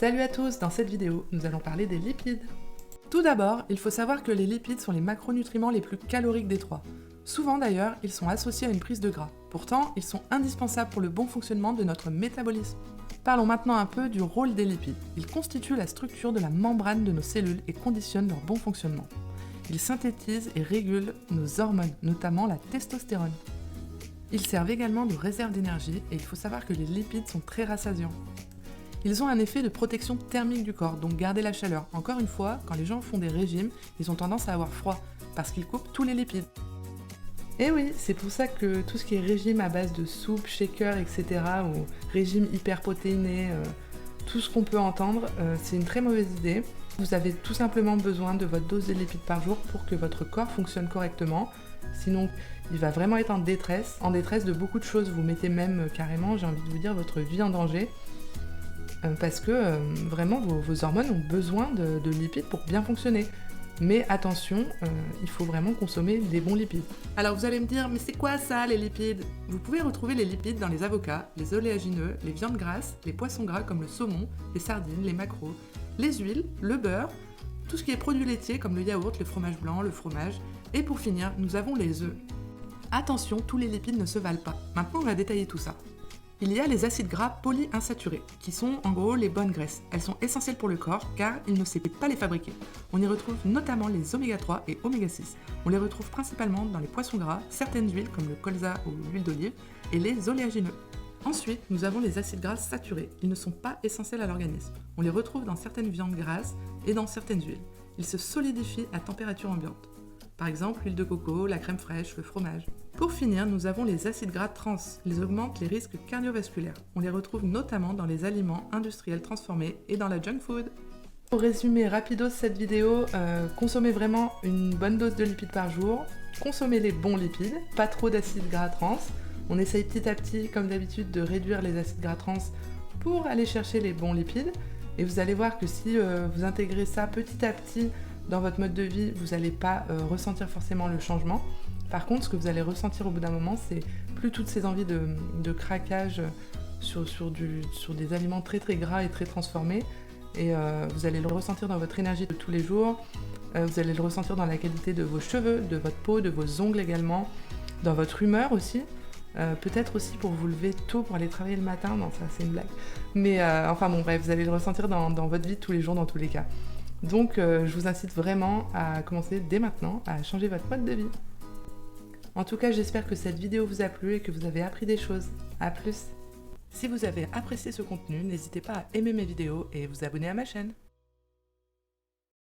Salut à tous, dans cette vidéo, nous allons parler des lipides. Tout d'abord, il faut savoir que les lipides sont les macronutriments les plus caloriques des trois. Souvent d'ailleurs, ils sont associés à une prise de gras. Pourtant, ils sont indispensables pour le bon fonctionnement de notre métabolisme. Parlons maintenant un peu du rôle des lipides. Ils constituent la structure de la membrane de nos cellules et conditionnent leur bon fonctionnement. Ils synthétisent et régulent nos hormones, notamment la testostérone. Ils servent également de réserve d'énergie et il faut savoir que les lipides sont très rassasiants. Ils ont un effet de protection thermique du corps, donc garder la chaleur. Encore une fois, quand les gens font des régimes, ils ont tendance à avoir froid, parce qu'ils coupent tous les lipides. Et oui, c'est pour ça que tout ce qui est régime à base de soupe, shaker, etc., ou régime hyperprotéiné, tout ce qu'on peut entendre, c'est une très mauvaise idée. Vous avez tout simplement besoin de votre dose de lipides par jour pour que votre corps fonctionne correctement. Sinon, il va vraiment être en détresse de beaucoup de choses. Vous mettez même carrément, j'ai envie de vous dire, votre vie en danger. Parce que vraiment vos hormones ont besoin de lipides pour bien fonctionner. Mais attention, il faut vraiment consommer des bons lipides. Alors vous allez me dire, mais c'est quoi ça les lipides? Vous pouvez retrouver les lipides dans les avocats, les oléagineux, les viandes grasses, les poissons gras comme le saumon, les sardines, les maquereaux, les huiles, le beurre, tout ce qui est produits laitiers comme le yaourt, le fromage blanc, le fromage. Et pour finir, nous avons les œufs. Attention, tous les lipides ne se valent pas. Maintenant on va détailler tout ça. Il y a les acides gras polyinsaturés, qui sont en gros les bonnes graisses. Elles sont essentielles pour le corps car il ne sait pas les fabriquer. On y retrouve notamment les oméga 3 et oméga 6. On les retrouve principalement dans les poissons gras, certaines huiles comme le colza ou l'huile d'olive, et les oléagineux. Ensuite, nous avons les acides gras saturés. Ils ne sont pas essentiels à l'organisme. On les retrouve dans certaines viandes grasses et dans certaines huiles. Ils se solidifient à température ambiante. Par exemple, l'huile de coco, la crème fraîche, le fromage. Pour finir, nous avons les acides gras trans. Ils augmentent les risques cardiovasculaires. On les retrouve notamment dans les aliments industriels transformés et dans la junk food. Pour résumer rapidos cette vidéo, consommez vraiment une bonne dose de lipides par jour. Consommez les bons lipides, pas trop d'acides gras trans. On essaye petit à petit, comme d'habitude, de réduire les acides gras trans pour aller chercher les bons lipides. Et vous allez voir que si vous intégrez ça petit à petit dans votre mode de vie, vous n'allez pas ressentir forcément le changement. Par contre, ce que vous allez ressentir au bout d'un moment, c'est plus toutes ces envies de craquage sur des aliments très très gras et très transformés. Et vous allez le ressentir dans votre énergie de tous les jours. Vous allez le ressentir dans la qualité de vos cheveux, de votre peau, de vos ongles également, dans votre humeur aussi. Peut-être aussi pour vous lever tôt pour aller travailler le matin. Non, ça c'est une blague. Mais enfin bon, bref, vous allez le ressentir dans votre vie de tous les jours, dans tous les cas. Donc je vous incite vraiment à commencer dès maintenant à changer votre mode de vie. En tout cas, j'espère que cette vidéo vous a plu et que vous avez appris des choses. A plus! Si vous avez apprécié ce contenu, n'hésitez pas à aimer mes vidéos et vous abonner à ma chaîne.